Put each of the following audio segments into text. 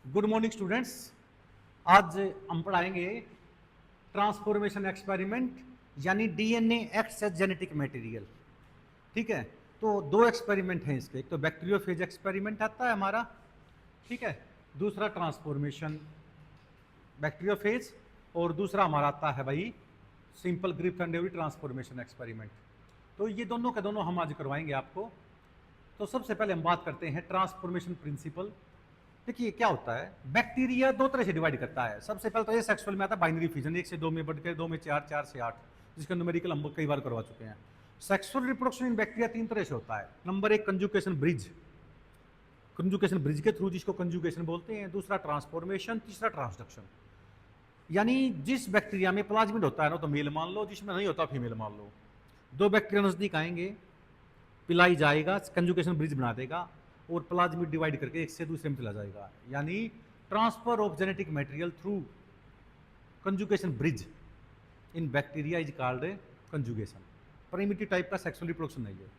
Good morning students. आज हम पढ़ाएंगे ट्रांसफॉर्मेशन एक्सपेरिमेंट यानी DNA acts as genetic material. ठीक है, तो दो एक्सपेरिमेंट हैं इसके, एक तो बैक्टीरियोफेज एक्सपेरिमेंट आता है हमारा, ठीक है, दूसरा ट्रांसफॉर्मेशन बैक्टीरियोफेज, और दूसरा हमारा आता है भाई simple Griffith and Avery transformation experiment. तो ये दोनों के दोनों हम आज करवाएंगे आपको। तो सबसे पहले हम बात करते हैं ट्रांसफॉर्मेशन प्रिंसिपल। देखिए क्या होता है, बैक्टीरिया दो तरह से डिवाइड करता है। सबसे पहले तो ये सेक्सुअल में आता है बाइनरी फिजन, 1 से 2 में बढ़ के 2 में 4, 4 से 8, जिसका न्यूमेरिकल हम कई बार करवा चुके हैं। सेक्सुअल रिप्रोडक्शन इन बैक्टीरिया 3 तरह से होता है। Number 1 conjugation bridge, conjugation bridge के थ्रू, जिसको कंजुगेशन बोलते हैं। दूसरा ट्रांसफॉर्मेशन, तीसरा ट्रांसडक्शन। यानी जिस बैक्टीरिया में प्लाज्मिड होता है ना तो मेल मान लो, जिसमें नहीं होता फीमेल मान लो। दो बैक्टीरिया नजदीक आएंगे, पिलाई जाएगा, कंजुगेशन ब्रिज बना देगा और प्लाज्मिड डिवाइड करके एक से दूसरे में चला जाएगा। यानी transfer of genetic material through conjugation bridge in bacteria is called conjugation. Primitive type का सेक्सुअल रिप्रोडक्शन नहीं है।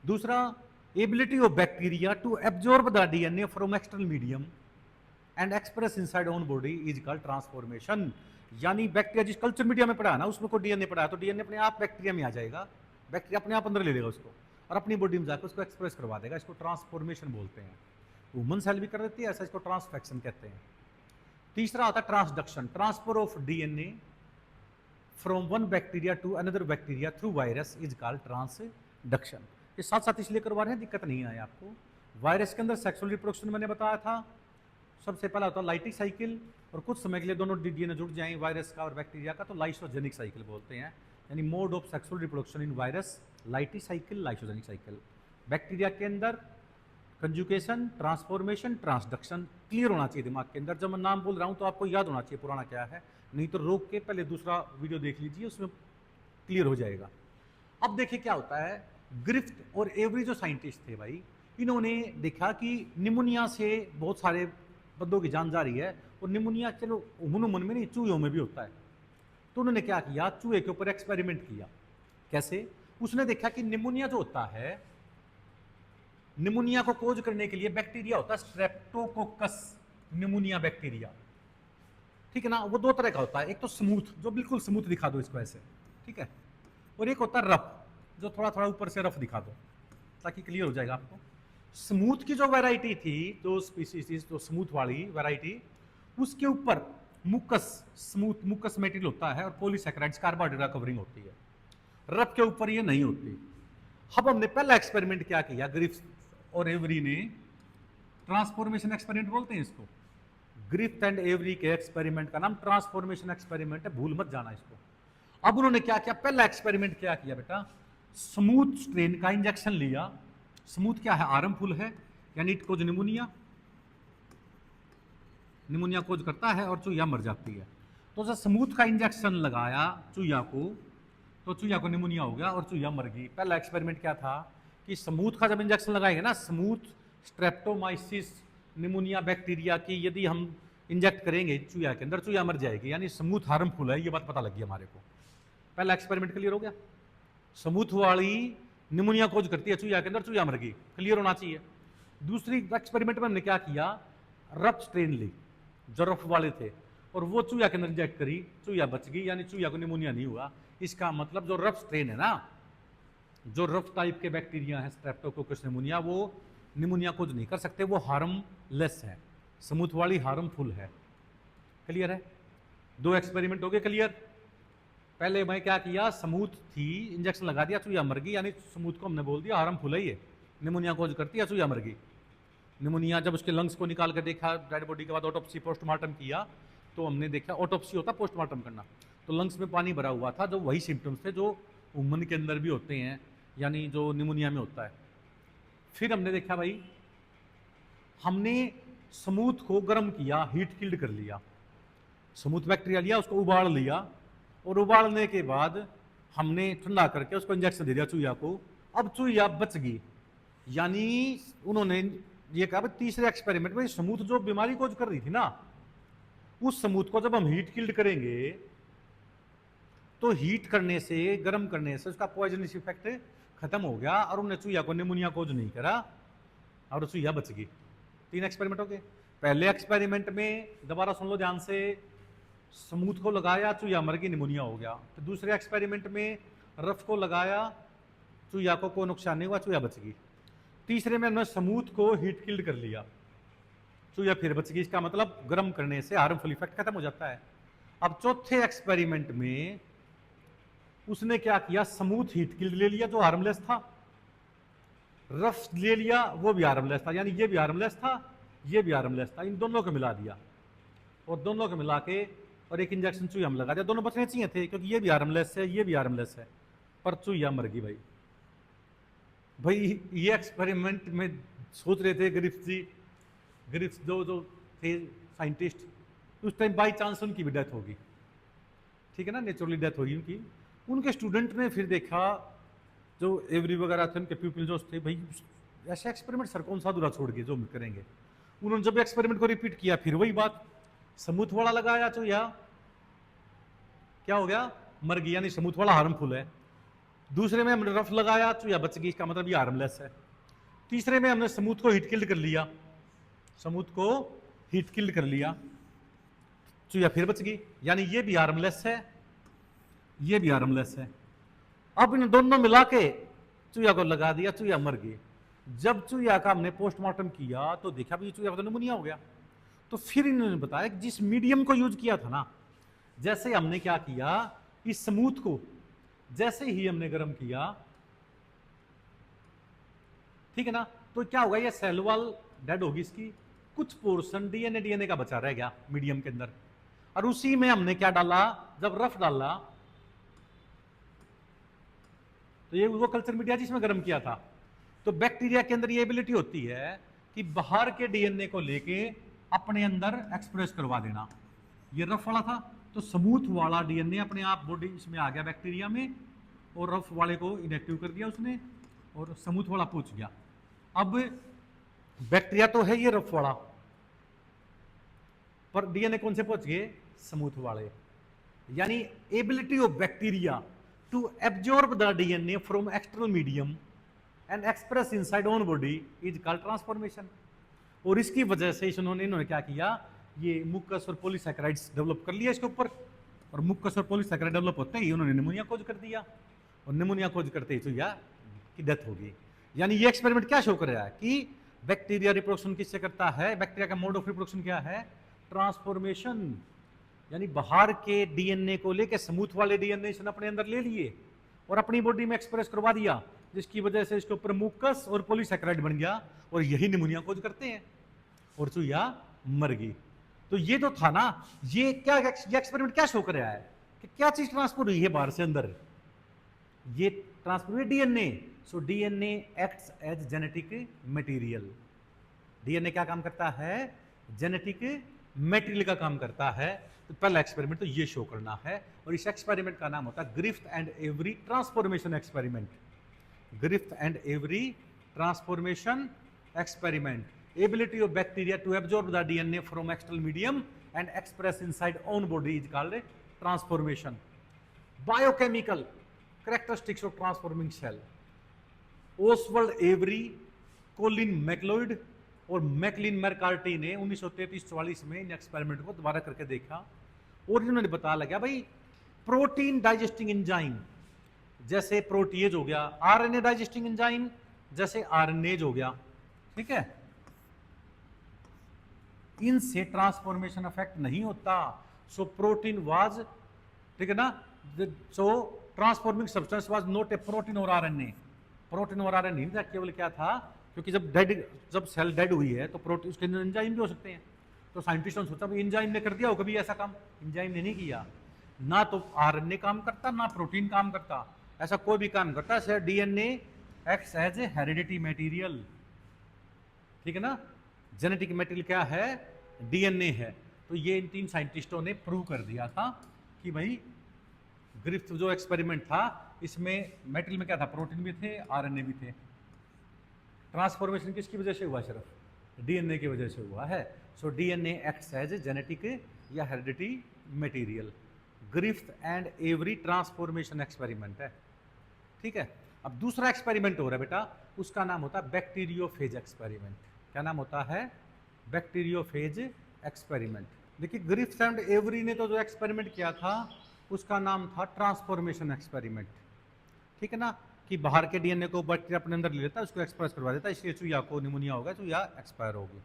दूसरा, ability of bacteria to absorb the DNA from external medium and express inside own body is called transformation. यानी bacteria जिस culture media में पड़ा है ना, उसमें को डीएनए पड़ा है तो डीएनए अपने आप बैक्टीरिया में आ जाएगा, बैक्टीरिया अपने आप अंदर ले लेगा उसको और अपनी बॉडी में जाकर उसको एक्सप्रेस करवा देगा। इसको ट्रांसफॉर्मेशन बोलते हैं। ह्यूमन सेल भी कर देती है ऐसा, इसको ट्रांसफेक्शन कहते हैं। तीसरा आता है transduction, transfer of DNA from one bacteria to another bacteria through virus is called transduction. ये साथ साथ इसलिए करवा रहे हैं, दिक्कत नहीं आए आपको। वायरस के अंदर सेक्सुअल रिप्रोडक्शन मैंने बताया था, सबसे पहला होता है लाइटिक साइकिल, और कुछ समय के लिए दोनों डीएनए जुड़ जाएं वायरस का और बैक्टीरिया का तो लाइसोजेनिक साइकिल बोलते हैं। यानी mode of sexual reproduction in virus lytic cycle, lysogenic cycle. Bacteria के अंदर कंजुगेशन, ट्रांसफॉर्मेशन, ट्रांसडक्शन। क्लियर होना चाहिए दिमाग के अंदर। जब मैं नाम बोल रहा हूं तो आपको याद होना चाहिए पुराना क्या है, नहीं तो रोक के पहले दूसरा वीडियो देख लीजिए, उसमें क्लियर हो जाएगा। अब देखिए क्या होता है, ग्रिफ्ट और एवरी जो साइंटिस्ट थे भाई, इन्होंने देखा कि निमोनिया से बहुत सारे बंदों की जान जा रही है, और निमोनिया चलो उमन में नहीं, चूहों में भी होता है। तो उन्होंने क्या किया, चूहे के ऊपर एक्सपेरिमेंट किया। कैसे? उसने देखा कि निमोनिया जो होता है, निमोनिया को कोज करने के लिए बैक्टीरिया होता है स्ट्रेप्टोकोकस निमोनिया बैक्टीरिया, ठीक है ना। वो दो तरह का होता है, एक तो स्मूथ, जो बिल्कुल स्मूथ दिखा दो इसको ऐसे, ठीक है, और एक होता है रफ, जो थोड़ा थोड़ा ऊपर से रफ दिखा दो, ताकि क्लियर हो जाएगा आपको। स्मूथ की जो वैरायटी थी, जो स्पीसीज, जो स्मूथ वाली वैरायटी, उसके ऊपर मुकस, स्मूथ मुकस मेटेरियल होता है और पॉलीसैकेराइड्स कार्बोहाइड्रेट कवरिंग होती है। रफ के ऊपर ये नहीं होती। अब हमने पहला एक्सपेरिमेंट क्या किया, ग्रिफ्ट और एवरी ने, ट्रांसफॉर्मेशन एक्सपेरिमेंट बोलते हैं इसको। ग्रिफ्ट एंड एवरी के एक्सपेरिमेंट का नाम ट्रांसफॉर्मेशन एक्सपेरिमेंट है, भूल मत जाना इसको। अब उन्होंने क्या किया, पहला एक्सपेरिमेंट क्या किया बेटा, स्मूथ स्ट्रेन का इंजेक्शन लिया। स्मूथ क्या है, हार्मफुल है, यानी इट कोज निमोनिया, निमोनिया कोज करता है और चूहिया मर जाती है। तो जब स्मूथ का इंजेक्शन लगाया चूहिया को, तो चूहिया को निमोनिया हो गया और चूहिया मर गई। पहला एक्सपेरिमेंट क्या था कि स्मूथ का जब इंजेक्शन लगाएंगे ना, स्मूथ स्ट्रेप्टोमाइसिस निमोनिया बैक्टीरिया की यदि हम इंजेक्ट करेंगे चूहिया के अंदर, चूहिया मर जाएगी, यानी स्मूथ हार्मफुल है, ये बात पता लगी हमारे को। पहला एक्सपेरिमेंट क्लियर हो गया। स्मूथ वाली निमोनिया कोज करती है चूहिया के अंदर, चूहिया मर गई, क्लियर होना चाहिए। दूसरी एक्सपेरिमेंट में हमने क्या किया, रफ स्ट्रेन ली, जो रफ वाले थे, और वो चूहिया के अंदर इंजेक्ट करी, चूहिया बच गई, यानी चूहिया को निमोनिया नहीं हुआ। इसका मतलब जो रफ स्ट्रेन है ना, जो रफ टाइप के बैक्टीरिया है स्ट्रेप्टोकोकस निमोनिया, वो निमोनिया कोज नहीं कर सकते, वो हार्मलेस है। स्मूथ वाली हार्मफुल है। क्लियर है? दो एक्सपेरिमेंट हो गए क्लियर। पहले मैं क्या किया, स्मूथ थी, इंजेक्शन लगा दिया, चूहिया मर गई, यानी स्मूथ को हमने बोल दिया हार्मफुल है, ये निमोनिया कोज करती है, चूहिया मर गई। निमोनिया जब उसके लंग्स को निकाल कर देखा डेड बॉडी के बाद, ऑटोप्सी पोस्टमार्टम किया, तो हमने देखा, ऑटोप्सी होता पोस्टमार्टम करना, तो लंग्स में पानी भरा हुआ था, जो वही सिम्टम्स थे जो ह्यूमन के अंदर भी होते हैं, यानी जो निमोनिया में होता है। फिर हमने देखा भाई, हमने स्मूथ को गर्म किया, हीट किल्ड कर लिया, स्मूथ बैक्टीरिया लिया, उसको उबाल लिया, और उबालने के बाद हमने ठंडा करके उसको इंजेक्शन दे दिया चूहिया को। अब चूहिया बच गई, यानी उन्होंने ये कहा, तीसरे एक्सपेरिमेंट में स्मूथ जो बीमारी कोज कर रही थी ना, उस स्मूथ को जब हम हीट किल्ड करेंगे तो हीट करने से, गर्म करने से उसका पॉइजनस इफेक्ट खत्म हो गया, और उन्होंने चूहिया को निमोनिया कोज नहीं करा, और चूहिया बच गई। 3 एक्सपेरिमेंट हो गए। पहले एक्सपेरिमेंट में, दोबारा सुन लो ध्यान से, स्मूथ को लगाया, चूया मर गई, निमोनिया हो गया। तो दूसरे एक्सपेरिमेंट में रफ को लगाया, चूया को कोई नुकसान नहीं हुआ, चूया बच गई। तीसरे में हमने स्मूथ को हीट किल्ड कर लिया, चूया फिर बच गई। इसका मतलब गर्म करने से हार्मफुल इफेक्ट खत्म हो जाता है। अब चौथे एक्सपेरिमेंट में उसने क्या किया, स्मूथ हीट किल्ड ले लिया जो हार्मलेस था, रफ ले लिया वो भी हार्मलेस था, यानी ये भी हार्मलेस था, ये भी हार्मलेस था, इन दोनों को मिला दिया और दोनों को मिला के और एक इंजेक्शन चूया में लगा दिया। दोनों बचने चाहिए थे क्योंकि ये भी हार्मलेस है, ये भी हार्मलेस है, पर चूया मर गई। भाई ये एक्सपेरिमेंट में सोच रहे थे ग्रिफ्स जो थे साइंटिस्ट, उस टाइम बाई चांस उनकी भी डेथ होगी, ठीक है ना, नेचुरली डेथ होगी उनकी। उनके स्टूडेंट ने फिर देखा, जो एवरी वगैरह थे, उनके पीपल जो थे, भाई ऐसा एक्सपेरिमेंट सर कौन सा अधूरा छोड़ के जो हम करेंगे। उन्होंने जब एक्सपेरिमेंट को रिपीट किया, फिर वही बात, स्मूथ वाला लगाया तो या क्या हो गया, मर गई, यानी स्मूथ वाला हार्मफुल है। दूसरे में हमने रफ लगाया, चूया बच गई, इसका मतलब ये हार्मलेस है। तीसरे में हमने स्मूथ को हीट किल्ड कर लिया, स्मूथ को हीट किल्ड कर लिया, चूया फिर बच गई, यानी ये भी हार्मलेस है, ये भी हार्मलेस है। अब इन दोनों मिला के चूया को लगा दिया, चूया मर गई। जब चूया का हमने पोस्टमार्टम किया तो देखा भी चूया का तो निमोनिया हो गया। तो फिर इन्होंने बताया कि जिस मीडियम को यूज किया था ना, जैसे हमने क्या किया, इस स्मूथ को जैसे ही हमने गर्म किया, ठीक है ना, तो क्या होगा, ये सेल वॉल डेड होगी, इसकी कुछ पोर्शन डीएनए का बचा रह गया मीडियम के अंदर। और उसी में हमने क्या डाला, जब रफ डाला तो ये वो कल्चर मीडिया जिसमें गर्म किया था। तो बैक्टीरिया के अंदर ये एबिलिटी होती है कि बाहर के डीएनए को लेके अपने अंदर एक्सप्रेस करवा देना। ये रफ वाला था, तो स्मूथ वाला डीएनए अपने आप बॉडी इसमें आ गया बैक्टीरिया में, और रफ वाले को इनएक्टिव कर दिया उसने, और स्मूथ वाला पहुंच गया। अब बैक्टीरिया तो है ये रफ वाला, पर डीएनए कौन से पहुंच गए, स्मूथ वाले। यानी ability of bacteria to absorb the DNA from external medium and express inside own body is called transformation. और इसकी वजह से इन्होंने क्या किया, ये मुकस और पॉलीसैकेराइड्स डेवलप कर लिया इसके ऊपर, और मुकस और पॉलीसैकेराइड डेवलप होते ही उन्होंने निमोनिया खोज कर दिया, और निमोनिया खोज करते ही चूया की डेथ होगी। यानी ये एक्सपेरिमेंट क्या शो कर रहा है कि बैक्टीरिया रिप्रोडक्शन किससे करता है, बैक्टीरिया का मोड ऑफ रिप्रोडक्शन क्या है, ट्रांसफॉर्मेशन। यानी बाहर के डीएनए को लेके स्मूथ वाले डीएनए इसने अपने अंदर ले लिए और अपनी बॉडी में एक्सप्रेस करवा दिया, जिसकी वजह से इसके ऊपर मुकस और पॉलीसैकेराइड बन गया, और यही निमोनिया खोज करते हैं, और चूया मर गई। तो ये तो था ना, ये क्या एक्सपेरिमेंट क्या शो कर रहा है कि क्या चीज ट्रांसफर हुई है बाहर से अंदर, ये ट्रांसफर हुई DNA. So DNA acts as genetic material. DNA क्या काम करता है, जेनेटिक मटेरियल का काम करता है। तो पहला एक्सपेरिमेंट तो ये शो करना है, और इस एक्सपेरिमेंट का नाम होता है Griffith and Avery transformation experiment. Griffith and Avery transformation experiment. Ability of bacteria to absorb the DNA from external medium and express inside own body is called transformation. Biochemical characteristics of transforming cell. Oswald Avery, Colin McLeod और McLean McCarthy ने 1933-44 में इन experiment को दोबारा करके देखा, और इन्होंने बता लगा भाई प्रोटीन डाइजेस्टिंग एंजाइम जैसे प्रोटीएज हो गया, आरएनए डाइजेस्टिंग एंजाइम जैसे आरएनएज हो गया, ठीक है, इनसे ट्रांसफॉर्मेशन अफेक्ट नहीं होता। सो प्रोटीन वाज, ठीक है ना, so transforming substance was not a protein और आरएनए। प्रोटीन और आरएनए नहीं था, केवल क्या था, क्योंकि जब सेल डेड हुई है तो प्रोटीन उसके अंदर एंजाइम भी हो सकते हैं। तो साइंटिस्टों ने सोचा एंजाइम ने कर दिया हो कभी ऐसा काम, एंजाइम ने नहीं किया। ना तो आरएनए काम करता, ना प्रोटीन काम करता, ऐसा कोई भी काम करता है। DNA acts as a heredity material, ठीक है ना, जेनेटिक मटेरियल क्या है, डीएनए है। तो ये इन तीन साइंटिस्टों ने प्रूव कर दिया था कि भाई ग्रिफ्थ जो एक्सपेरिमेंट था इसमें मटेरियल में क्या था, प्रोटीन भी थे, आरएनए भी थे। ट्रांसफॉर्मेशन किसकी वजह से हुआ, सिर्फ डीएनए की वजह से हुआ है। So DNA acts as a genetic या heredity material. Griffith and Avery transformation experiment है, ठीक है। अब दूसरा एक्सपेरिमेंट हो रहा है बेटा, उसका नाम होता है बैक्टीरियोफेज एक्सपेरिमेंट। क्या नाम होता है, बैक्टीरियोफेज एक्सपेरिमेंट। देखिए ग्रिफ्स एंड एवरी ने तो जो एक्सपेरिमेंट किया था उसका नाम था ट्रांसफॉर्मेशन एक्सपेरिमेंट, ठीक है ना, कि बाहर के डीएनए को बैक्टीरिया अपने अंदर ले लेता है, उसको एक्सप्रेस करवा देता है, इसलिए चूया को निमोनिया होगा, चूया एक्सपायर होगी।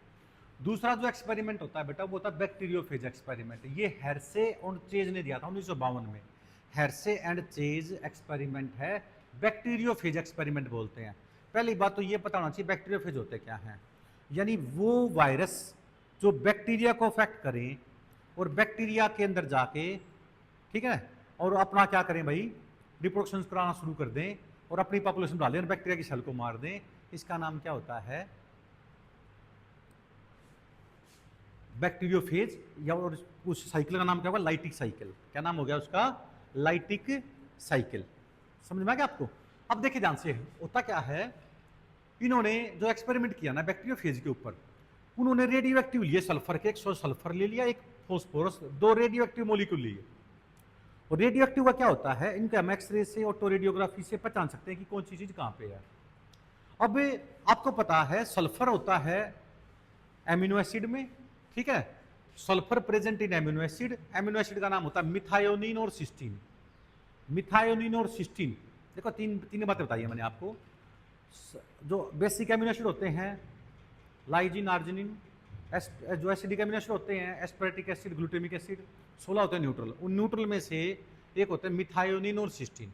दूसरा जो एक्सपेरिमेंट होता है बेटा वो होता है बैक्टीरियोफेज एक्सपेरिमेंट। ये हेर्शे और चेज ने दिया था 1952 में। हेर्शे एंड चेज एक्सपेरिमेंट है, बैक्टीरियोफेज एक्सपेरिमेंट बोलते हैं। पहली बात तो ये पता होना चाहिए बैक्टीरियोफेज होते क्या हैं, यानी वो वायरस जो बैक्टीरिया को अफेक्ट करें और बैक्टीरिया के अंदर जाके, ठीक है, और अपना क्या करें भाई, रिप्रोडक्शन कराना शुरू कर दें और अपनी पॉपुलेशन बढ़ा लें और बैक्टीरिया की सेल को मार दें। इसका नाम क्या होता है, बैक्टीरियोफेज, या और उस साइकिल का नाम क्या होगा, लाइटिक साइकिल। क्या नाम हो गया उसका, लाइटिक साइकिल। समझ में आ गया आपको। अब देखिए ध्यान से, होता क्या है, इन्होंने जो एक्सपेरिमेंट किया ना बैक्टीरियोफेज के ऊपर, उन्होंने रेडियो एक्टिव लिए सल्फर के, 100 सल्फर ले लिया, एक फॉस्फोरस, 2 रेडियो एक्टिव मॉलिक्यूल लिए। और रेडियो एक्टिव का क्या होता है, इनका हम एक्सरे से ऑटो रेडियोग्राफी से पहचान सकते हैं कि कौन सी चीज कहां पे है। अब आपको पता है सल्फर होता है एमिनो एसिड में, ठीक है, sulphur present in amino acid. Amino acid का नाम होता है मिथायोनिन और सिस्टीन। मिथायोनिन और सिस्टीन, देखो तीन बातें बताई है मैंने आपको। जो बेसिक एमिनो एसिड होते हैं लाइजिन, आर्जिनिन, जो एसिडिक एमिनो एसिड होते हैं एस्पेरेटिक एसिड, ग्लूटामिक एसिड, 16 होते हैं न्यूट्रल। उन न्यूट्रल में से एक होता है मिथायोनिन और सिस्टीन।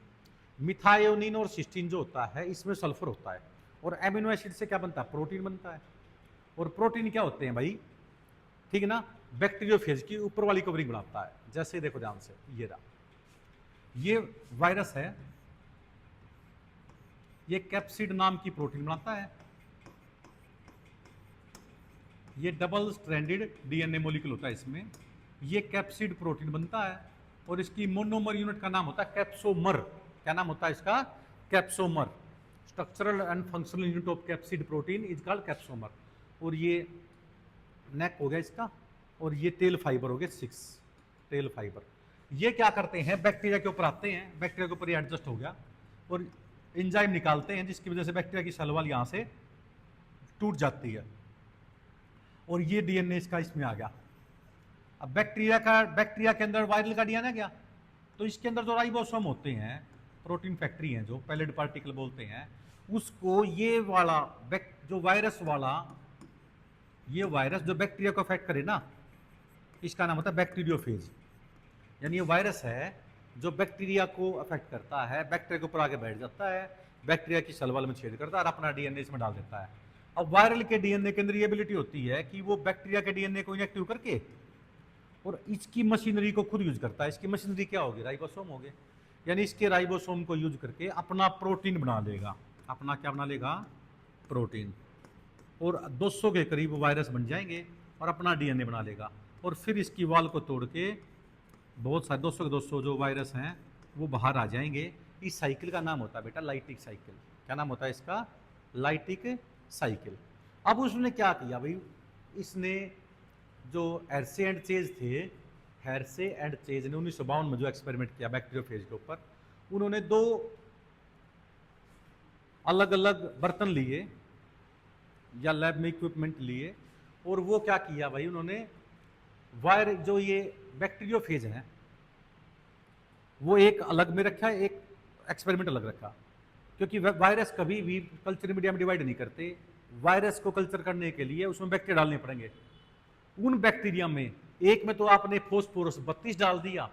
मिथायोनिन और सिस्टीन जो होता है इसमें सल्फर होता है, और एमिनो एसिड से क्या बनता है, प्रोटीन बनता है। और प्रोटीन क्या होते हैं भाई, ठीक है ना, बैक्टीरियोफेज की ऊपर वाली कवरिंग बनाता है। जैसे देखो ध्यान से, ये रहा, ये वायरस है, ये कैप्सिड नाम की प्रोटीन बनाता है। ये डबल स्ट्रैंडेड डीएनए मॉलिक्यूल होता है इसमें, ये कैप्सिड प्रोटीन बनता है। और इसकी मोनोमर यूनिट का नाम होता है कैप्सोमर। क्या नाम होता है इसका, capsomere. Structural and functional unit of capsid protein is called capsomere. और ये नेक हो गया इसका, और ये टेल फाइबर हो गए 6 टेल फाइबर। ये क्या करते हैं, बैक्टीरिया के ऊपर आते हैं, बैक्टीरिया के ऊपर ये एडजस्ट हो गया और एंजाइम निकालते हैं, जिसकी वजह से बैक्टीरिया की सेल वॉल यहाँ से टूट जाती है और ये डीएनए इसका इसमें आ गया। अब बैक्टीरिया के अंदर वायरल का डीएनए गया, तो इसके अंदर जो राइबोसोम होते हैं, प्रोटीन फैक्ट्री हैं जो पैलेट पार्टिकल बोलते हैं, उसको ये वाला जो वायरस वाला, ये वायरस जो बैक्टीरिया को अफेक्ट करे ना, इसका नाम होता है बैक्टीरियोफेज। यानी ये वायरस है जो बैक्टीरिया को अफेक्ट करता है, बैक्टीरिया के ऊपर आके बैठ जाता है, बैक्टीरिया की सेल वॉल में छेद करता है और अपना डीएनए इसमें डाल देता है। अब वायरल के डीएनए के अंदर ये एबिलिटी होती है कि वो बैक्टीरिया के डीएनए को इनेक्टिव करके और इसकी मशीनरी को खुद यूज करता है। इसकी मशीनरी क्या होगी, राइबोसोम होगी। यानी इसके राइबोसोम को यूज करके अपना प्रोटीन बना लेगा। अपना क्या बना लेगा, प्रोटीन। और 200 के करीब वायरस बन जाएंगे और अपना डीएनए बना लेगा। और फिर इसकी वॉल को तोड़ के बहुत सारे 200 के 200 जो वायरस हैं वो बाहर आ जाएंगे। इस साइकिल का नाम होता है बेटा लाइटिक साइकिल। क्या नाम होता है इसका, लाइटिक साइकिल। अब उसने क्या किया भाई, इसने जो हेर्शे एंड चेज थे, हेर्शे एंड चेज ने 1952 में जो एक्सपेरिमेंट किया बैक्टीरियोफेज के ऊपर, उन्होंने 2 अलग अलग बर्तन लिए या लैब में इक्विपमेंट लिए और वो क्या किया भाई, उन्होंने जो ये बैक्टीरियोफेज है वो एक अलग में रखा, एक एक्सपेरिमेंट अलग रखा, क्योंकि वायरस कभी भी कल्चर मीडिया में डिवाइड नहीं करते। वायरस को कल्चर करने के लिए उसमें बैक्टीरिया डालने पड़ेंगे। उन बैक्टीरिया में एक में तो आपने फॉस्फोरस 32 डाल दिया,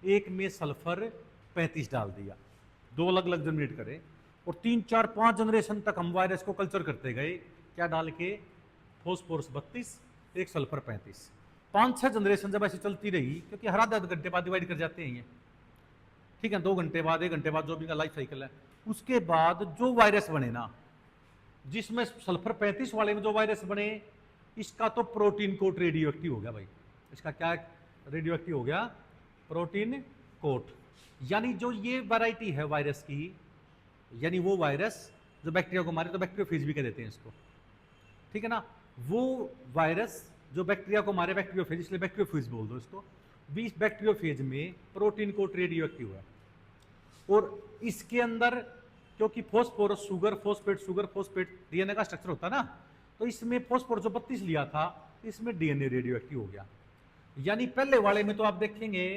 एक में सल्फर 35 डाल दिया, 2 अलग अलग जनरेट करे और 3 4 5 जनरेशन तक हम वायरस को कल्चर करते गए। क्या डाल के, फॉस्फोरस 32, एक सल्फर 35, 5-6 जनरेशन जब ऐसी चलती रही, क्योंकि हर आधे घंटे बाद डिवाइड कर जाते हैं ये, ठीक है, 2 घंटे बाद 1 घंटे बाद जो भी का लाइफ साइकिल है। उसके बाद जो वायरस बने ना, जिसमें सल्फर 35 वाले में जो वायरस बने, इसका तो प्रोटीन कोट रेडियो एक्टिव हो गया भाई। इसका क्या रेडियो एक्टिव हो गया, प्रोटीन कोट। यानी जो ये वैरायटी है वायरस की, यानी वो वायरस जो बैक्टीरिया को मारे, तो बैक्टीरियोफेज भी कह देते हैं इसको, ठीक है ना। वो वायरस जो बैक्टीरिया को मारे, बैक्टीरियोफेज, इसलिए बैक्टीरियोफेज बोल दो इसको। 20 बैक्टीरियोफेज में प्रोटीन कोट रेडियो एक्टिव है और इसके अंदर क्योंकि phosphorus sugar, phosphate sugar, phosphate DNA का स्ट्रक्चर होता है ना, तो इसमें फॉस्फोरस जो 32 लिया था इसमें डीएनए रेडियो एक्टिव हो गया। यानी पहले वाले में तो आप देखेंगे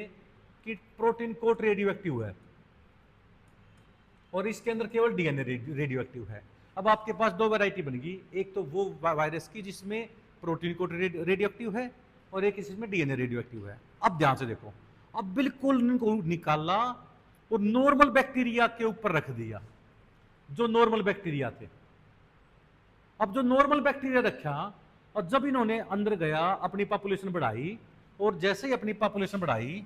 कि प्रोटीन कोट रेडियो एक्टिव है और इसके अंदर केवल डीएनए रेडियो एक्टिव है। अब आपके पास दो वैरायटी बनेगी, एक तो वो वायरस की जिसमें प्रोटीन कोट रेडियो एक्टिव है और एक इसमें डीएनए रेडियो एक्टिव है। अब ध्यान से देखो, अब बिल्कुल इनको निकाला और नॉर्मल बैक्टीरिया के ऊपर रख दिया, जो नॉर्मल बैक्टीरिया थे। अब जो नॉर्मल बैक्टीरिया रखा और जब इन्होंने अंदर गया अपनी पॉपुलेशन बढ़ाई, और जैसे ही अपनी पॉपुलेशन बढ़ाई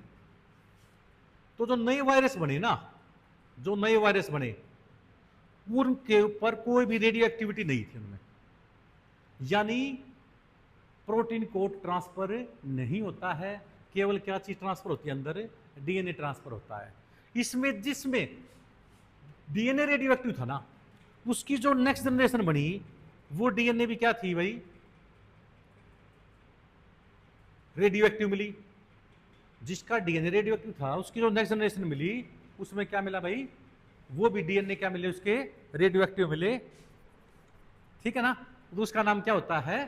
तो जो नए वायरस बने ना, जो नए वायरस बने उनके ऊपर कोई भी रेडियो एक्टिविटी नहीं थी उनमें, यानी प्रोटीन कोड ट्रांसफर नहीं होता है। केवल क्या चीज ट्रांसफर होती है अंदर, डीएनए ट्रांसफर होता है। इसमें जिसमें डीएनए रेडियो एक्टिव था ना, उसकी जो नेक्स्ट जनरेशन बनी वो डीएनए भी क्या थी भाई, रेडियो एक्टिव मिली। जिसका डीएनए रेडियो एक्टिव था उसकी जो नेक्स्ट जनरेशन मिली उसमें क्या मिला भाई, वो भी डीएनए क्या मिले, उसके रेडियो एक्टिव मिले। ठीक है ना। तो उसका नाम क्या होता है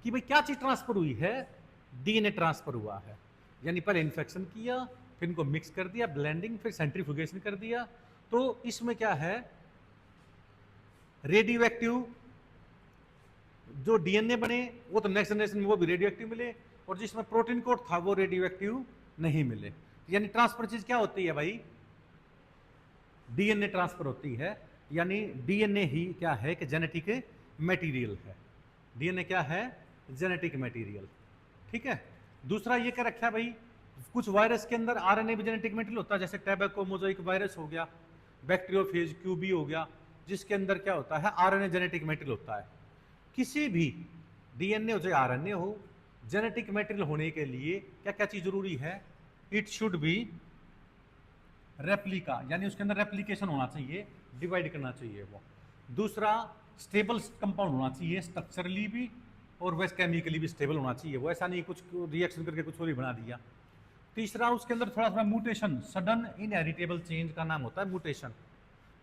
कि भाई क्या चीज ट्रांसफर हुई है, डीएनए ट्रांसफर हुआ है। यानी पहले इन्फेक्शन किया, फिर इनको मिक्स कर दिया, ब्लेंडिंग, फिर सेंट्रीफ्यूगेशन कर दिया। तो इसमें क्या है, रेडियो एक्टिव जो डीएनए बने वो तो नेक्स्ट जनरेशन में वो भी रेडियो एक्टिव मिले, और जिसमें प्रोटीन कोड था वो रेडियो एक्टिव नहीं मिले। यानी ट्रांसफर चीज क्या होती है भाई, डीएनए ट्रांसफर होती है। यानी डीएनए ही क्या है कि जेनेटिक मटेरियल है। डीएनए क्या है, जेनेटिक मटेरियल। ठीक है। दूसरा ये क्या रखा है भाई, कुछ वायरस के अंदर आरएनए भी जेनेटिक मटेरियल होता है, जैसे टैबैको मोज़ाइक वायरस हो गया, बैक्टीरियोफेज क्यूबी हो गया, जिसके अंदर क्या होता है, आरएनए जेनेटिक मटेरियल होता है। किसी भी डीएनए हो चाहे आरएनए हो, जेनेटिक मटेरियल होने के लिए क्या क्या चीज जरूरी है, इट शुड बी रेप्लिका, यानी उसके अंदर रेप्लिकेशन होना चाहिए, डिवाइड करना चाहिए वो। दूसरा स्टेबल कंपाउंड होना चाहिए, स्ट्रक्चरली भी और वैसे केमिकली भी स्टेबल होना चाहिए वो, ऐसा नहीं कुछ रिएक्शन करके कुछ और ही बना दिया। तीसरा उसके अंदर थोड़ा थोड़ा म्यूटेशन, सडन इनहेरिटेबल चेंज का नाम होता है म्यूटेशन।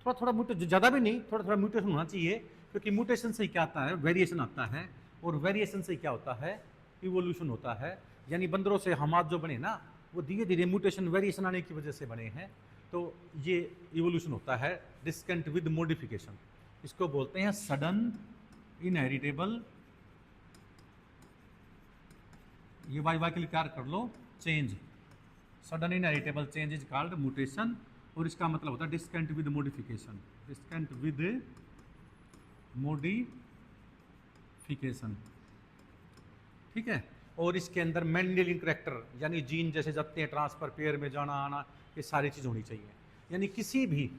थोड़ा थोड़ा म्यूटेशन, ज़्यादा भी नहीं, थोड़ा थोड़ा म्यूटेशन होना चाहिए, क्योंकि म्यूटेशन से क्या आता है, वेरिएशन आता है, और वेरिएशन से क्या होता है, इवोल्यूशन होता है। यानी बंदरों से हम आज जो बने ना, वो धीरे धीरे म्यूटेशन वेरिएशन आने की वजह से बने हैं। तो ये इवोल्यूशन होता है डिस्केंट विद मॉडिफिकेशन, इसको बोलते हैं सडन इनहेरिटेबल, ये वाई वाई के लिए कर लो, change. Sudden inheritable change is called mutation, और इसका मतलब होता है descent with modification, descent with modification. ठीक है। और इसके अंदर मेंडेलियन करैक्टर, यानी जीन जैसे जाते हैं ट्रांसफर, पेयर में जाना आना, ये सारी चीज़ होनी चाहिए। यानी किसी भी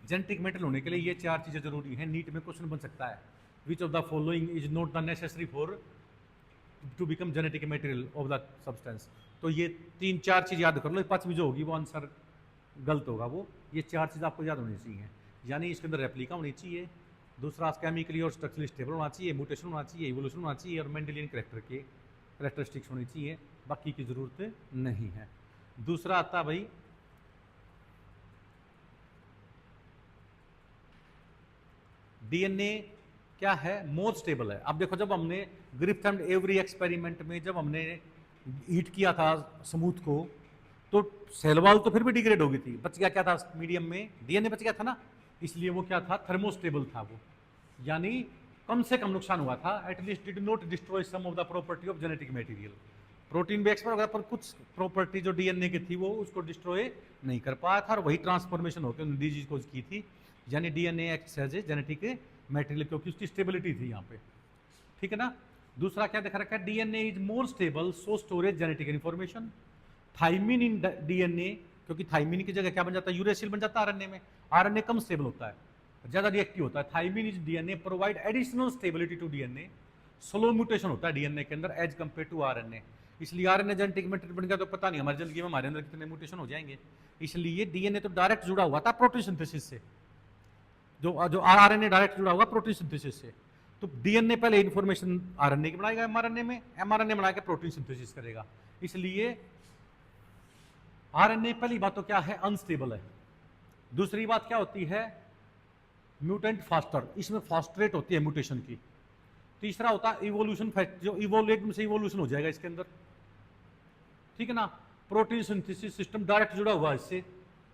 जेनेटिक मेटल होने के लिए ये चार चीज़ें जरूरी हैं। नीट में क्वेश्चन बन सकता है, which of the following is not the necessary for to become genetic material of the substance. तो ये तीन चार चीज़ याद कर लो, पांचवी जो होगी वो आंसर गलत होगा। वो ये चार चीज़ आपको याद होनी चाहिए। यानी इसके अंदर रेप्लिका होनी चाहिए, दूसरा केमिकली और स्ट्रक्चरली स्टेबल होना चाहिए, म्यूटेशन होना चाहिए, इवोल्यूशन होना चाहिए, और मेंडेलियन करैक्टर के करैक्टरिस्टिक्स होनी चाहिए। बाकी की जरूरत नहीं है। दूसरा आता भाई डीएनए क्या है, मोर स्टेबल है। अब देखो, जब हमने ग्रिफ्थ एंड एवरी एक्सपेरिमेंट में जब हमने हीट किया था स्मूथ को, तो सेल वॉल तो फिर भी डिग्रेड हो गई थी, बच गया क्या था मीडियम में, डीएनए बच गया था ना, इसलिए वो क्या था, थर्मोस्टेबल था वो। यानी कम से कम नुकसान हुआ था, at least did not destroy some of the property of genetic material. Protein भी एक्सपायर हो गया, पर कुछ प्रॉपर्टी जो डीएनए की थी वो उसको डिस्ट्रॉय नहीं कर पाया था, और वही ट्रांसफॉर्मेशन होकर उन्होंने डिजीज को की थी। यानी DNA acts as a genetic material, क्योंकि उसकी स्टेबिलिटी थी यहाँ पे। ठीक है ना। दूसरा क्या देखा रखा है, DNA is more stable so storage genetic information. Thymine in DNA, क्योंकि थाइमिन की जगह क्या बन जाता है, यूरेसिल बन जाता है आरएनए में। आरएनए कम स्टेबल होता है, ज्यादा रिएक्टिव होता है। Thymine is DNA provide additional stability to DNA. Slow mutation होता है डीएनए के अंदर एज कंपेयर टू आरएनए, इसलिए आरएनए जेनेटिक मटेरियल बन गया तो पता नहीं हमारी जिंदगी में हमारे अंदर कितने म्यूटेशन हो जाएंगे। इसलिए डीएनए तो डायरेक्ट जुड़ा हुआ था प्रोटीन सिंथेसिस से, जो आरएनए डायरेक्ट जुड़ा हुआ प्रोटीन सिंथेसिस से। तो डीएनए पहले इन्फॉर्मेशन आरएनए की बनाएगा एमआरएनए में, एमआरएनए बना के प्रोटीन सिंथेसिस करेगा। इसलिए आरएनए पहली बात तो क्या है, अनस्टेबल है। दूसरी बात क्या होती है, म्यूटेंट फास्टर, इसमें फास्ट रेट होती है म्यूटेशन की। तीसरा होता है इवोल्यूशन फैक्ट, जो एकदम से इवोल्यूशन हो जाएगा इसके अंदर, ठीक है ना। प्रोटीन सिंथेसिस सिस्टम डायरेक्ट जुड़ा हुआ है इससे,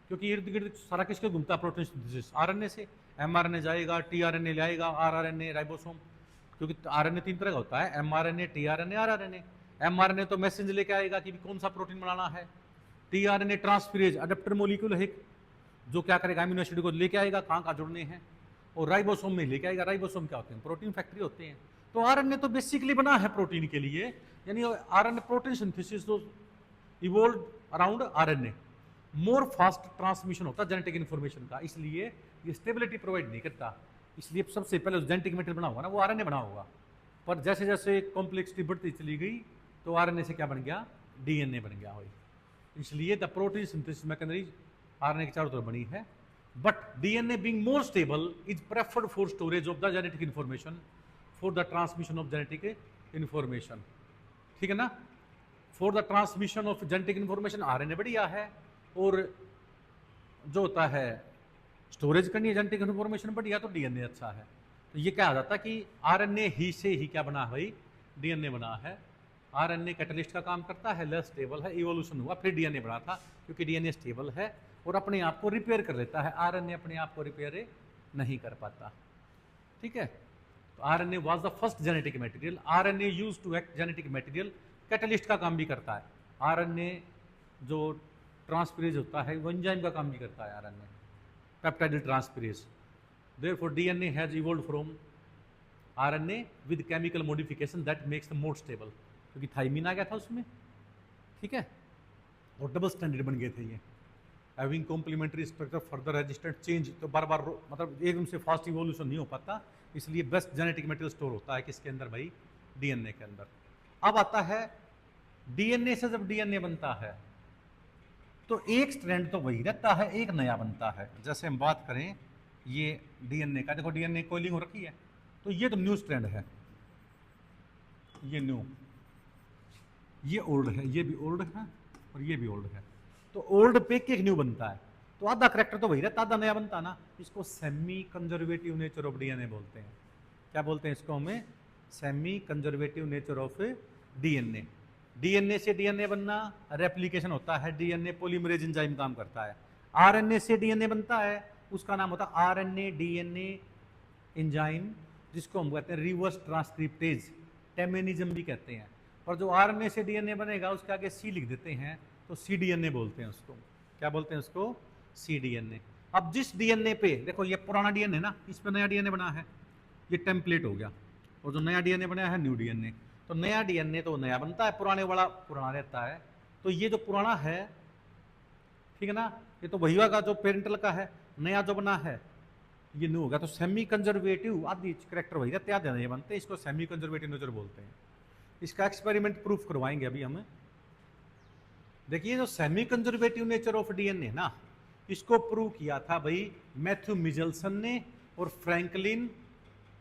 क्योंकि इर्द गिर्द सारा किसके घूमता है, प्रोटीन सिंथेसिस आरएनए से। एमआरएनए जाएगा, टीआरएनए ले आएगा, आरआरएनए राइबोसोम, क्योंकि आरएनए 3 तरह का होता है, एमआरएनए, टीआरएनए, आरआरएनए। एमआरएनए तो मैसेज लेके आएगा कि कौन सा प्रोटीन बनाना है। टीआरएनए ट्रांसफरेज अडेप्टर मॉलिक्यूल है जो क्या करेगा, अमीनो एसिड को लेके आएगा कहाँ कहाँ जुड़ने हैं, और राइबोसोम में लेके आएगा। राइबोसोम क्या होते हैं, प्रोटीन फैक्ट्री होते हैं। तो आरएनए तो बेसिकली बना है प्रोटीन के लिए, यानी आरएनए प्रोटीन सिंथेसिस तो इवोल्व अराउंड आरएनए। मोर फास्ट ट्रांसमिशन होता है जेनेटिक इन्फॉर्मेशन का, इसलिए ये स्टेबिलिटी प्रोवाइड नहीं करता। इसलिए सबसे पहले जेनेटिक मेटेरियल बना होगा ना, वो आरएनए बना होगा। पर जैसे जैसे कॉम्प्लेक्सिटी बढ़ती चली गई तो आरएनए से क्या बन गया, डीएनए बन गया। इसलिए द प्रोटीन सिंथेसिस मैकेनरी आरएनए के चारों तरफ बनी है। But DNA being more stable is preferred for storage of the genetic information, for the transmission of genetic information, ठीक है ना। For the transmission of genetic information RNA बढ़िया है, और जो होता है स्टोरेज करनी है जेनेटिक इन्फॉर्मेशन बढ़िया, तो डीएनए अच्छा है। तो ये क्या आ जाता है कि आरएनए ही से ही क्या बना है भाई, डीएनए बना है। आरएनए कैटलिस्ट का काम करता है, लेस स्टेबल है, इवोल्यूशन हुआ फिर डीएनए बना था, क्योंकि डीएनए स्टेबल है और अपने आप को रिपेयर कर लेता है, आरएनए अपने आप को रिपेयर नहीं कर पाता, ठीक है। तो RNA was the first genetic material, RNA used to act genetic material, catalyst का काम भी करता है। आरएनए जो ट्रांसफरेज होता है वो एंजाइम का काम भी करता है, RNA peptide transferase. Therefore DNA has evolved from RNA with chemical modification that makes the more stable, क्योंकि थाइमिन आ गया था उसमें, ठीक है, और डबल स्टैंडर्ड बन गए थे ये। Having complementary structure further resistant change, तो बार बार मतलब एकदम से फास्ट इवोल्यूशन नहीं हो पाता, इसलिए बेस्ट जेनेटिक मटेरियल स्टोर होता है किसके अंदर भाई, डीएनए के अंदर। अब आता है डीएनए से जब डीएनए बनता है तो एक स्ट्रैंड तो वही रहता है, एक नया बनता है। जैसे हम बात करें ये डीएनए का, देखो डीएनए कोलिंग हो रखी है, तो ये तो न्यू स्ट्रैंड है, ये न्यू, ये ओल्ड है, ये भी ओल्ड है और ये भी ओल्ड है। तो ओल्ड पे एक न्यू बनता है, तो आधा करेक्टर तो वही रहता, आधा नया बनता ना। इसको semi conservative nature of DNA बोलते हैं। क्या बोलते हैं इसको हमें, semi conservative nature of DNA. DNA से डीएनए बनना रेप्लिकेशन होता है, डीएनए पॉलीमरेज एंजाइम काम करता है। आरएनए से डीएनए बनता है, उसका नाम होता है आरएनए डीएनए एंजाइम, जिसको हम कहते हैं रिवर्स ट्रांसक्रिप्टेज, टेमेनिज्म भी कहते हैं। और जो आरएनए से डीएनए बनेगा उसके आगे सी लिख देते हैं, तो सीडीएनए बोलते हैं उसको। क्या बोलते हैं उसको, सीडीएनए। अब जिस डीएनए पे देखो, ये पुराना डीएनए ना, इस पे नया डीएनए बना है, ये टेम्पलेट हो गया, और जो नया डीएनए बनाया है न्यू डीएनए। तो नया डीएनए तो नया बनता है, पुराने वाला पुराना रहता है। तो ये जो पुराना है, ठीक है ना, ये तो वही होगा जो पेरेंटल का है, नया जो बना है ये न्यू होगा। तो सेमी कंजर्वेटिव आदि करेक्टर वही रहते हैं, आधे बनते हैं, इसको सेमी कंजर्वेटिव नेचर बोलते हैं। इसका एक्सपेरिमेंट प्रूफ करवाएंगे अभी हम। देखिए जो semi conservative nature of DNA ना, इसको प्रूव किया था भाई मैथ्यू मिचेल्सन ने और फ्रैंकलिन,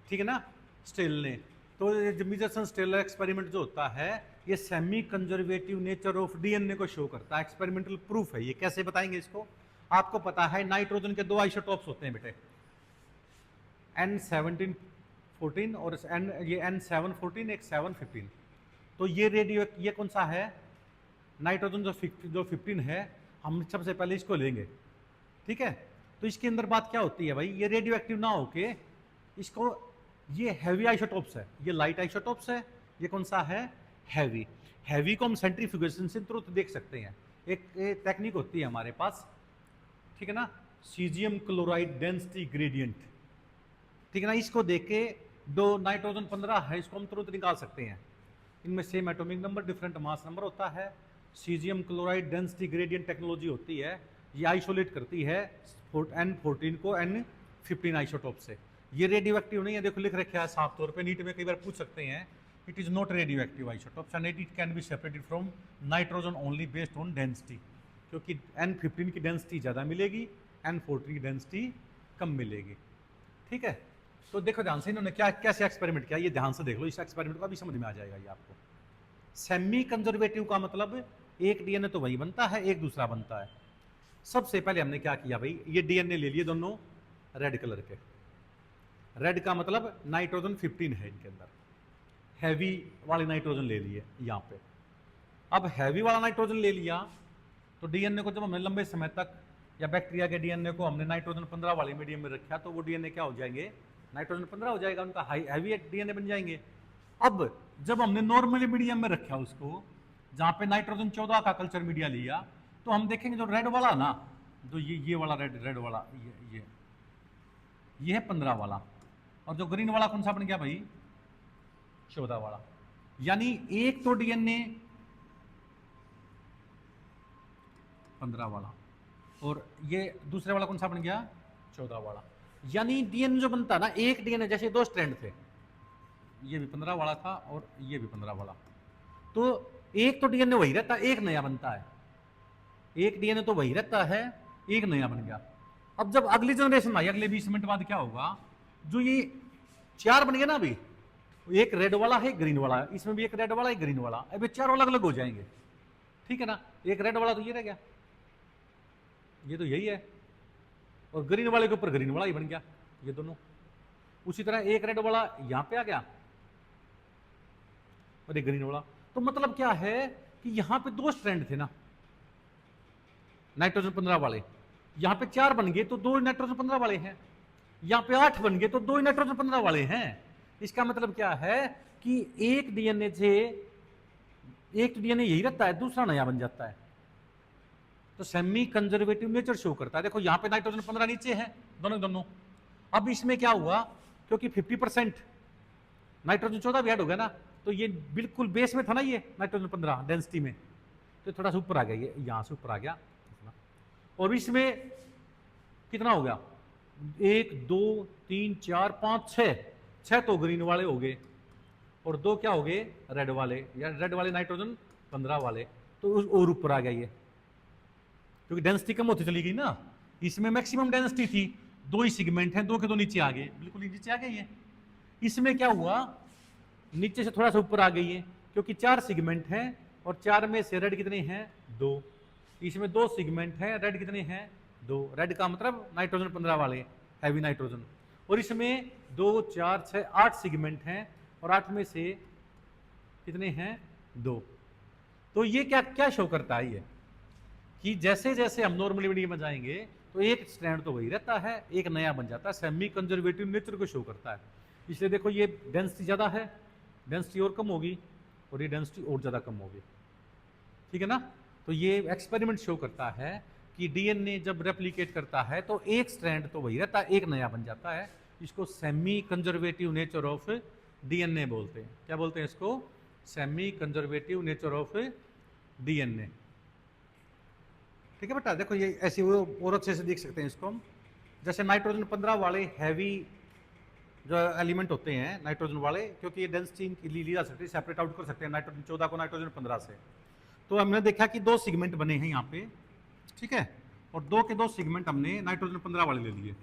ठीक है ना, स्टेल ने। तो ये मिचेल्सन स्टेल एक्सपेरिमेंट जो होता है, ये semi conservative nature of DNA को शो करता है, एक्सपेरिमेंटल प्रूफ है। ये कैसे बताएंगे इसको, आपको पता है नाइट्रोजन के 2 आइसोटॉप्स होते हैं बेटे, N1714 और ये N714, एक 715। तो ये रेडियो, ये कौन सा है, नाइट्रोजन जो 15 है, हम सबसे पहले इसको लेंगे, ठीक है। तो इसके अंदर बात क्या होती है भाई, ये रेडियो एक्टिव ना होके इसको, ये हैवी आइसोटॉप्स है, ये लाइट आइसोटॉप्स है, ये कौन सा है, हैवी। हैवी को हम सेंट्रीफ्यूगेशन से तुरंत देख सकते हैं। एक टेक्निक होती है हमारे पास, ठीक है ना, सीजियम क्लोराइड डेंसिटी ग्रेडियंट, ठीक है ना। इसको देख के दो नाइट्रोजन 15 है, इसको हम तुरंत निकाल सकते हैं। इनमें same atomic number, different mass number होता है। Caesium chloride density gradient technology होती है, ये आइसोलेट करती है N14 को N15 आइसोटॉप से। ये रेडियो एक्टिव नहीं है, देखो लिख रखा है साफ तौर पे, नीट में कई बार पूछ सकते हैं, it is not radio active isotopes and it can be separated from nitrogen only based on density, क्योंकि N15 की डेंसिटी ज़्यादा मिलेगी, N14 की डेंसिटी कम मिलेगी, ठीक है। तो देखो ध्यान से इन्होंने क्या कैसे एक्सपेरिमेंट किया, ये ध्यान से देख लो, इस एक्सपेरिमेंट का भी समझ में आ जाएगा ये आपको। सेमी कंजर्वेटिव का मतलब एक डीएनए तो वही बनता है, एक दूसरा बनता है। सबसे पहले हमने क्या किया भाई, ये डीएनए ले लिए दोनों रेड कलर के, रेड का मतलब नाइट्रोजन 15 है इनके अंदर, हैवी वाले नाइट्रोजन ले लिए यहाँ पे। अब हैवी वाला नाइट्रोजन ले लिया तो डीएनए को जब हमने लंबे समय तक, या बैक्टीरिया के डीएनए को हमने नाइट्रोजन 15 वाले मीडियम में रखा, तो वो डीएनए क्या हो जाएंगे, नाइट्रोजन 15 हो जाएगा, उनका हैवी डीएनए बन जाएंगे। अब जब हमने नॉर्मली मीडियम में रखा उसको, जहां पे नाइट्रोजन 14 का कल्चर मीडिया लिया, तो हम देखेंगे जो रेड वाला ना, जो ये वाला रेड वाला, ये है 15 वाला, और जो ग्रीन वाला कौन सा बन गया भाई, 14 वाला। यानी एक तो डीएनए 15 वाला, और ये दूसरे वाला कौन सा बन गया, 14 वाला। यानी डीएनए जो बनता है ना, एक डीएनए जैसे दो स्ट्रैंड थे, ये भी 15 वाला था और ये भी 15 वाला, तो एक तो डीएनए वही रहता है, एक नया बनता है, एक डीएनए तो वही रहता है, एक नया बन गया। अब जब अगली जनरेशन आई, अगले 20 मिनट बाद क्या होगा, जो ये 4 बन गया ना अभी, एक रेड वाला है, एक ग्रीन वाला है, इसमें भी एक रेड वाला, एक ग्रीन वाला, अभी 4 अलग अलग हो जाएंगे, ठीक है ना। एक रेड वाला तो ये रह गया, ये तो यही है, और ग्रीन वाले के ऊपर ग्रीन वाला ही बन गया, ये दोनों। उसी तरह एक रेड वाला यहां पे आ गया और एक ग्रीन वाला। तो मतलब क्या है कि यहां पे 2 स्ट्रैंड थे ना नाइट्रोजन 15 वाले, यहां पे 4 बन गए तो 2 नाइट्रोजन 15 वाले हैं, यहां पे 8 बन गए तो 2 नाइट्रोजन 15 वाले हैं। इसका मतलब क्या है कि एक डीएनए से, एक डीएनए यही रहता है, दूसरा नया बन जाता है, तो सेमी कंजर्वेटिव नेचर शो करता है। देखो यहां पे नाइट्रोजन 15 नीचे है, दोनों। अब इसमें क्या हुआ, क्योंकि 50% नाइट्रोजन 14 भी ऐड हो गया ना, तो ये बिल्कुल बेस में था ना ये नाइट्रोजन 15 डेंसिटी में, तो थोड़ा सा ऊपर आ गया, ये यहां से ऊपर आ गया। और इसमें कितना हो गया, 1 2 3 4 5 6 तो ग्रीन वाले हो गए, और 2 क्या हो गए, रेड वाले, या रेड वाले नाइट्रोजन 15 वाले, तो और ऊपर आ गया ये, क्योंकि डेंसिटी कम होती चली गई ना। इसमें मैक्सिमम डेंसिटी थी, 2 ही सेगमेंट हैं, 2 के 2 नीचे आ गए, बिल्कुल नीचे आ गए ये। इसमें क्या हुआ, नीचे से थोड़ा सा ऊपर आ गई है, क्योंकि 4 सेगमेंट हैं, और 4 में से रेड कितने हैं, 2। इसमें 2 सेगमेंट हैं, रेड कितने हैं, 2। रेड का मतलब नाइट्रोजन 15 वाले, हैवी नाइट्रोजन। और इसमें 2 4 6 8 सेगमेंट हैं, और 8 में से कितने हैं, 2। तो ये क्या क्या शो करता है ये, कि जैसे जैसे हम नॉर्मली मीडियम में जाएंगे तो एक स्ट्रैंड तो वही रहता है, एक नया बन जाता है, सेमी कंजर्वेटिव नेचर को शो करता है। इसलिए देखो ये डेंसिटी ज़्यादा है, डेंसिटी और कम होगी, और ये डेंसिटी और ज़्यादा कम होगी, ठीक है ना। तो ये एक्सपेरिमेंट शो करता है कि डीएनए जब रेप्लिकेट करता है तो एक स्ट्रैंड तो वही रहता है, एक नया बन जाता है। इसको semi conservative nature of DNA बोलते हैं। क्या बोलते हैं इसको, semi conservative nature of DNA, ठीक है बेटा। देखो ये ऐसे और अच्छे से देख सकते हैं इसको हम, जैसे नाइट्रोजन 15 वाले हैवी जो एलिमेंट होते हैं नाइट्रोजन वाले, क्योंकि ये डेंसिटी ली जा सकती है, सेपरेट आउट कर सकते हैं नाइट्रोजन 14 को नाइट्रोजन 15 से। तो हमने देखा कि 2 सेगमेंट बने हैं यहाँ पे, ठीक है, और 2 के 2 सेगमेंट हमने नाइट्रोजन 15 वाले ले लिए,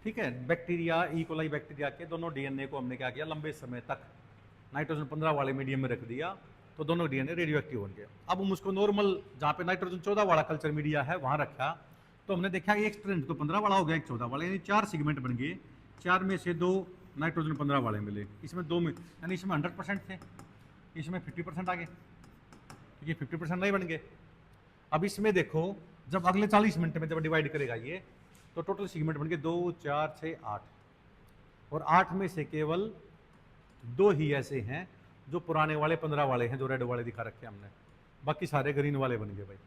ठीक है। बैक्टीरिया, ई कोलाई बैक्टीरिया के दोनों डीएनए को हमने क्या किया, लंबे समय तक नाइट्रोजन 15 वाले मीडियम में रख दिया, तो दोनों डीएनए रेडियो एक्टिव बन गए। अब हम उसको नॉर्मल जहाँ पे नाइट्रोजन 14 वाला कल्चर मीडिया है वहाँ रखा, तो हमने देखा एक स्ट्रैंड तो 15 वाला हो गया, एक 14 वाला, यानी 4 सेगमेंट बन गए, 4 में से 2 नाइट्रोजन 15 वाले मिले, इसमें 2 में, यानी इसमें 100% थे, इसमें 50% आ गए, ठीक है, 50% नहीं बन गए। अब इसमें देखो जब अगले 40 मिनट में जब डिवाइड करेगा ये, तो टोटल सेगमेंट बन गए 2 4 6 8, और 8 में से केवल 2 ही ऐसे हैं जो पुराने वाले 15 वाले हैं, जो रेड वाले दिखा रखे हमने, बाकी सारे ग्रीन वाले बन गए भाई।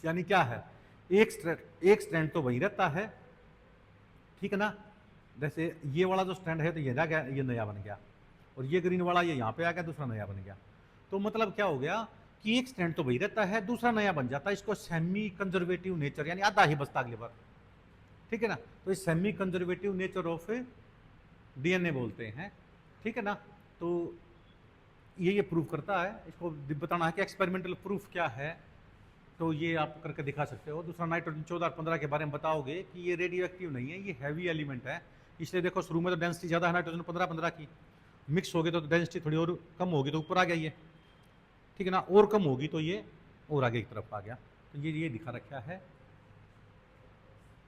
यानी क्या है, एक स्ट्रैंड तो वही रहता है, ठीक है ना। जैसे ये वाला जो स्ट्रैंड है तो ये गया, ये नया बन गया, और ये ग्रीन वाला ये यहाँ पे आ गया, दूसरा नया बन गया। तो मतलब क्या हो गया कि एक स्ट्रैंड तो वही रहता है, दूसरा नया बन जाता है। इसको सेमी कंजर्वेटिव नेचर, यानी आधा ही बचता अगली बार, ठीक है ना। तो इस semi conservative nature of DNA बोलते हैं, ठीक है ना। तो ये प्रूव करता है, इसको बताना है कि एक्सपेरिमेंटल प्रूफ क्या है, तो ये आप करके दिखा सकते हो। दूसरा नाइट्रोजन 14 15 के बारे में बताओगे कि ये रेडियो एक्टिव नहीं है, ये हैवी एलिमेंट है, इसलिए देखो शुरू में तो डेंसिटी ज़्यादा है नाइट्रोजन 15 की, मिक्स हो गई तो डेंसिटी थोड़ी और कम होगी तो ऊपर आ गया ये, ठीक है ना, और कम होगी तो ये और आगे की तरफ आ गया। तो ये दिखा रखा है